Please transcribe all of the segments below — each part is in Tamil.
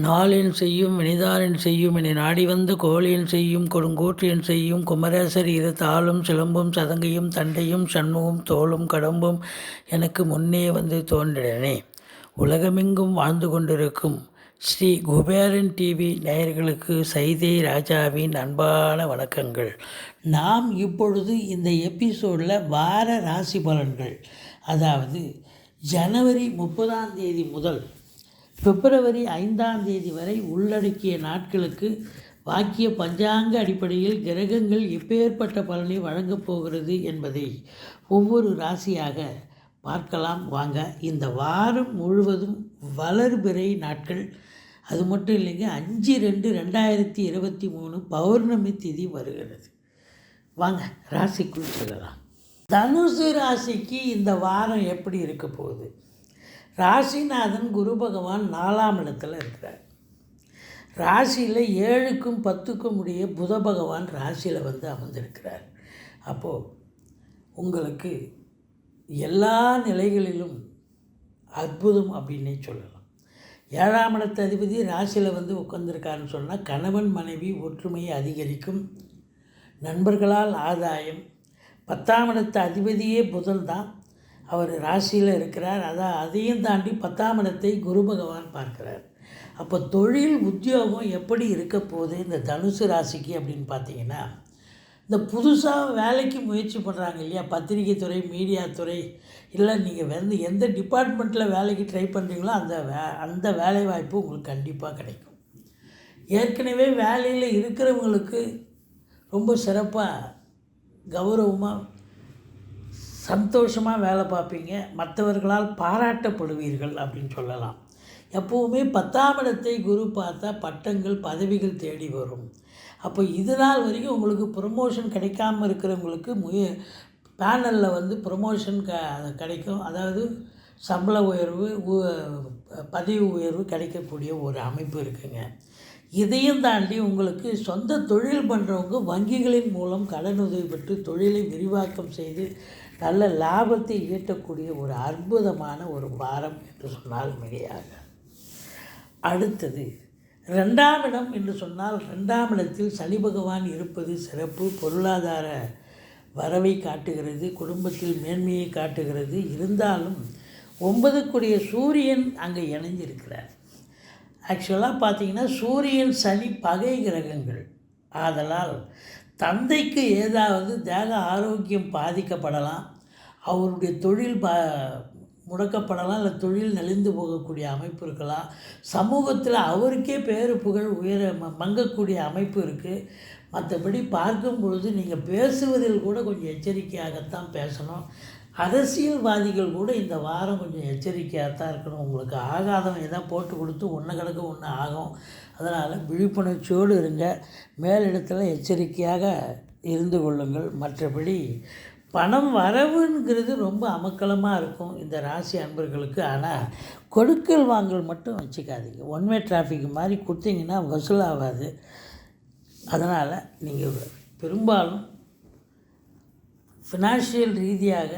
நாளென் செய்யும் வினிதானென் செய்யும் என நாடி வந்த கோளென் செய்யும் கொடுங்கோற்றென் செய்யும் குமரேசர் இரு தாளும் சிலம்பும் சதங்கையும் தண்டையும் சண்முகம் தோளும் கடம்பும் எனக்கு முன்னே வந்து தோன்றினே. உலகமெங்கும் வாழ்ந்து கொண்டிருக்கும் ஸ்ரீ குபேரன் டிவி நேயர்களுக்கு சைதை ராஜாவின் அன்பான வணக்கங்கள். நாம் இப்பொழுது இந்த எபிசோடில் வார ராசி பலன்கள், அதாவது ஜனவரி 30 முதல் பிப்ரவரி 5 வரை உள்ளடக்கிய நாட்களுக்கு வாக்கிய பஞ்சாங்க அடிப்படையில் கிரகங்கள் எப்பேற்பட்ட பலனை வழங்கப் போகிறது என்பதை ஒவ்வொரு ராசியாக பார்க்கலாம் வாங்க. இந்த வாரம் முழுவதும் வளர்பிறை நாட்கள், அது மட்டும் இல்லைங்க, 5/2/2023 பௌர்ணமி திதி வருகிறது. வாங்க ராசிக்குள் செல்லலாம். தனுசு ராசிக்கு இந்த வாரம் எப்படி இருக்க போகுது? ராசிநாதன் குரு பகவான் 4ஆம் இடத்துல இருக்கிறார். ராசியில் 7க்கும் 10க்கும் உடைய புத பகவான் ராசியில் வந்து அமர்ந்திருக்கிறார். அப்போது உங்களுக்கு எல்லா நிலைகளிலும் அற்புதம் அப்படின்னே சொல்லலாம். 7ஆம் இடத்து அதிபதி ராசியில் வந்து உட்கார்ந்துருக்காருன்னு சொன்னால் கணவன் மனைவி ஒற்றுமையை அதிகரிக்கும், நண்பர்களால் ஆதாயம். 10ஆம் இடத்து அதிபதியே புதன் தான், அவர் ராசியில் இருக்கிறார். அதையும் தாண்டி 10ஆம் இடத்தை குரு பகவான் பார்க்கிறார். அப்போ தொழில் உத்தியோகம் எப்படி இருக்க போகுது இந்த தனுசு ராசிக்கு அப்படின்னு பார்த்தீங்கன்னா, இந்த புதுசாக வேலைக்கு முயற்சி பண்ணுறாங்க இல்லையா, பத்திரிகை துறை, மீடியா துறை, இல்லை நீங்கள் வந்து எந்த டிபார்ட்மெண்ட்டில் வேலைக்கு ட்ரை பண்ணுறீங்களோ அந்த வேலை வாய்ப்பு உங்களுக்கு கண்டிப்பாக கிடைக்கும். ஏற்கனவே வேலையில் இருக்கிறவங்களுக்கு ரொம்ப சிறப்பாக கௌரவமாக சந்தோஷமாக வேலை பார்ப்பீங்க, மற்றவர்களால் பாராட்டப்படுவீர்கள் அப்படின்னு சொல்லலாம். எப்போவுமே 10ஆம் இடத்தை குரு பார்த்தா பட்டங்கள் பதவிகள் தேடி வரும். அப்போ இது நாள் வரைக்கும் உங்களுக்கு ப்ரொமோஷன் கிடைக்காமல் இருக்கிறவங்களுக்கு பேனலில் வந்து ப்ரொமோஷன் கிடைக்கும். அதாவது சம்பள உயர்வு, பதவி உயர்வு கிடைக்கக்கூடிய ஒரு அமைப்பு இருக்குங்க. இதையும் தாண்டி உங்களுக்கு சொந்த தொழில் பண்ணுறவங்க வங்கிகளின் மூலம் கடனுதவி பெற்று தொழிலை விரிவாக்கம் செய்து நல்ல லாபத்தை ஈட்டக்கூடிய ஒரு அற்புதமான ஒரு வாரம் என்று சொன்னால் மிகையாக. அடுத்தது 2ஆம் இடம் என்று சொன்னால் 2ஆம் இடத்தில் சனி பகவான் இருப்பது சிறப்பு. பொருளாதார வரவை காட்டுகிறது, குடும்பத்தில் மேன்மையை காட்டுகிறது. இருந்தாலும் 9க்குடைய சூரியன் அங்கே இணைஞ்சிருக்கிறார். ஆக்சுவலாக பார்த்தீங்கன்னா சூரியன் சனி பகை கிரகங்கள். ஆதலால் தந்தைக்கு ஏதாவது தேக ஆரோக்கியம் பாதிக்கப்படலாம், அவருடைய தொழில் முடக்கப்படலாம், இல்லை தொழில் நலிந்து போகக்கூடிய அமைப்பு இருக்கலாம். சமூகத்தில் அவருக்கே பேரு புகழ் மங்கக்கூடிய அமைப்பு இருக்குது. மற்றபடி பார்க்கும் பொழுது நீங்கள் பேசுவதில் கூட கொஞ்சம் எச்சரிக்கையாகத்தான் பேசணும். அரசியல்வாதிகள் கூட இந்த வாரம் கொஞ்சம் எச்சரிக்கையாகத்தான் இருக்கணும். உங்களுக்கு ஆகாதம் எதாவது போட்டு கொடுத்து ஒன்று கிடக்க ஒன்று ஆகும். அதனால் விழிப்புணர்ச்சியோடு இருங்க, மேலிடத்தில் எச்சரிக்கையாக இருந்து கொள்ளுங்கள். மற்றபடி பணம் வரவுங்கிறது ரொம்ப அமக்கலமாக இருக்கும் இந்த ராசி அன்பர்களுக்கு. ஆனால் கொடுக்கல் வாங்கல் மட்டும் வச்சுக்காதீங்க. ஒன்வே டிராஃபிக் மாதிரி கொடுத்தீங்கன்னா வசூலாகாது. அதனால் நீங்கள் பெரும்பாலும் ஃபினான்ஷியல் ரீதியாக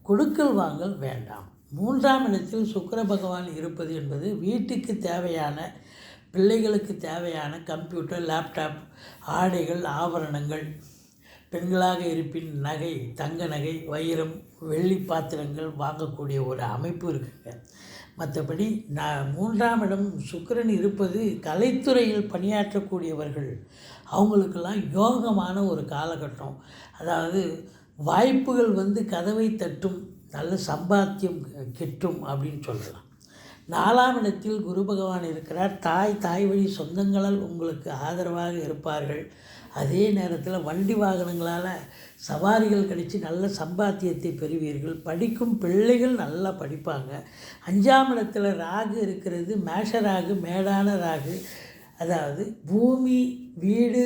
கொடுக்கல் வாங்கல் வேண்டாம். 3ஆம் இடத்தில் சுக்கிர பகவான் இருப்பது என்பது வீட்டுக்கு தேவையான, பிள்ளைகளுக்கு தேவையான கம்ப்யூட்டர், லேப்டாப், ஆடைகள், ஆபரணங்கள், பெண்களாக இருப்பின் நகை, தங்க நகை, வைரம், வெள்ளி பாத்திரங்கள் வாங்கக்கூடிய ஒரு அமைப்பு இருக்குங்க. மற்றபடி 3ஆம் இடம் சுக்கிரன் இருப்பது கலைத்துறையில் பணியாற்றக்கூடியவர்கள், அவங்களுக்கெல்லாம் யோகமான ஒரு காலகட்டம். அதாவது வாய்ப்புகள் வந்து கதவை தட்டும், நல்ல சம்பாத்தியம் கிட்டும் அப்படின்னு சொல்லலாம். 4ஆம் இடத்தில் குரு பகவான் இருக்கிறார். தாய் வழி சொந்தங்களால் உங்களுக்கு ஆதரவாக இருப்பார்கள். அதே நேரத்தில் வண்டி வாகனங்களால் சவாரிகள் கிடைச்சி நல்ல சம்பாத்தியத்தை பெறுவீர்கள். படிக்கும் பிள்ளைகள் நல்லா படிப்பாங்க. 5ஆம் இடத்துல ராகு இருக்கிறது, மேஷ ராகு, மேடான ராகு. அதாவது பூமி, வீடு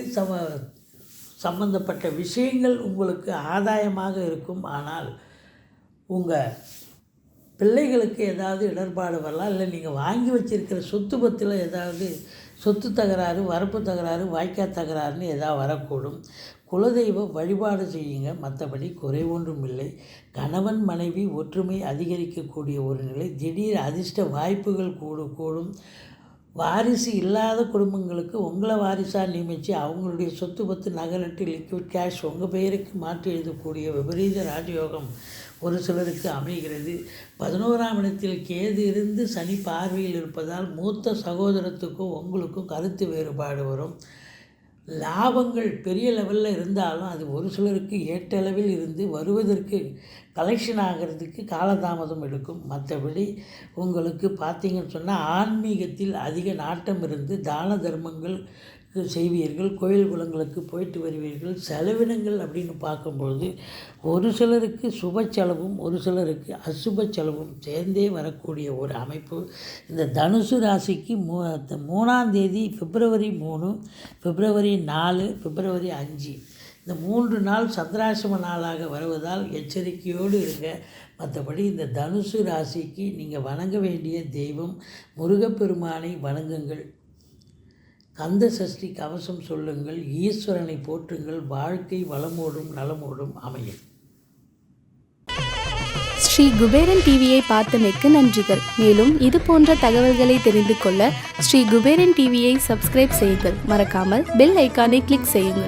சம்பந்தப்பட்ட விஷயங்கள் உங்களுக்கு ஆதாயமாக இருக்கும். ஆனால் உங்கள் பிள்ளைகளுக்கு ஏதாவது இடர்பாடு வரலாம், இல்லை நீங்கள் வாங்கி வச்சுருக்கிற சொத்து பத்தில் ஏதாவது சொத்து தகராறு, வரப்பு தகராறு, வாய்க்கால் தகராறுன்னு ஏதாவது வரக்கூடும். குலதெய்வ வழிபாடு செய்யுங்க. மற்றபடி குறை ஒன்றும் இல்லை. கணவன் மனைவி ஒற்றுமை அதிகரிக்கக்கூடிய ஒரு நிலை. திடீர் அதிர்ஷ்ட வாய்ப்புகள் கூடும். வாரிசு இல்லாத குடும்பங்களுக்கு உங்களை வாரிசாக நியமித்து அவங்களுடைய சொத்து பத்து நகலட்டு லிக்விட் கேஷ் உங்கள் பெயருக்கு மாற்றி எழுதக்கூடிய விபரீத ராஜயோகம் ஒரு சிலருக்கு அமைகிறது. 11ஆம் இடத்தில் கேது இருந்து சனி பார்வையில் இருப்பதால் மூத்த சகோதரத்துக்கும் உங்களுக்கும் கருத்து வேறுபாடு வரும். லாபங்கள் பெரிய லெவலில் இருந்தாலும் அது ஒரு சிலருக்கு ஏற்றளவில் இருந்து வருவதற்கு கலெக்ஷன் ஆகிறதுக்கு காலதாமதம் எடுக்கும். மற்றபடி உங்களுக்கு பார்த்திங்கன்னு சொன்னால் ஆன்மீகத்தில் அதிக நாட்டம் இருந்து தான தர்மங்கள் செய்வீர்கள். கோயில் குளங்களுக்கு போயிட்டு வருவீர்கள். செலவினங்கள் அப்படின்னு பார்க்கும்பொழுது ஒரு சிலருக்கு சுப செலவும் ஒரு சிலருக்கு அசுப செலவும் சேர்ந்தே வரக்கூடிய ஒரு அமைப்பு. இந்த தனுசு ராசிக்கு 3ஆம் தேதி பிப்ரவரி 3, பிப்ரவரி 4, பிப்ரவரி 5 இந்த 3 நாள் சந்திராசிரம நாளாக வருவதால் எச்சரிக்கையோடு இருங்க. மற்றபடி இந்த தனுசு ராசிக்கு நீங்கள் வணங்க வேண்டிய தெய்வம் முருகப்பெருமானை வணங்குங்கள். கந்த சஷ்டி கவசம் சொல்லுங்கள். ஈஸ்வரனை போற்றுங்கள். வாழ்க்கை வளமோடும் நலமோடும் அமையும். ஸ்ரீ குபேரன் டிவியை பார்த்தமைக்கு நன்றிகள். மேலும் இது போன்ற தகவல்களை தெரிந்து கொள்ள ஸ்ரீ குபேரன் டிவியை சப்ஸ்கிரைப் செய்யுங்கள். மறக்காமல் பெல் ஐக்கானை கிளிக் செய்யுங்கள்.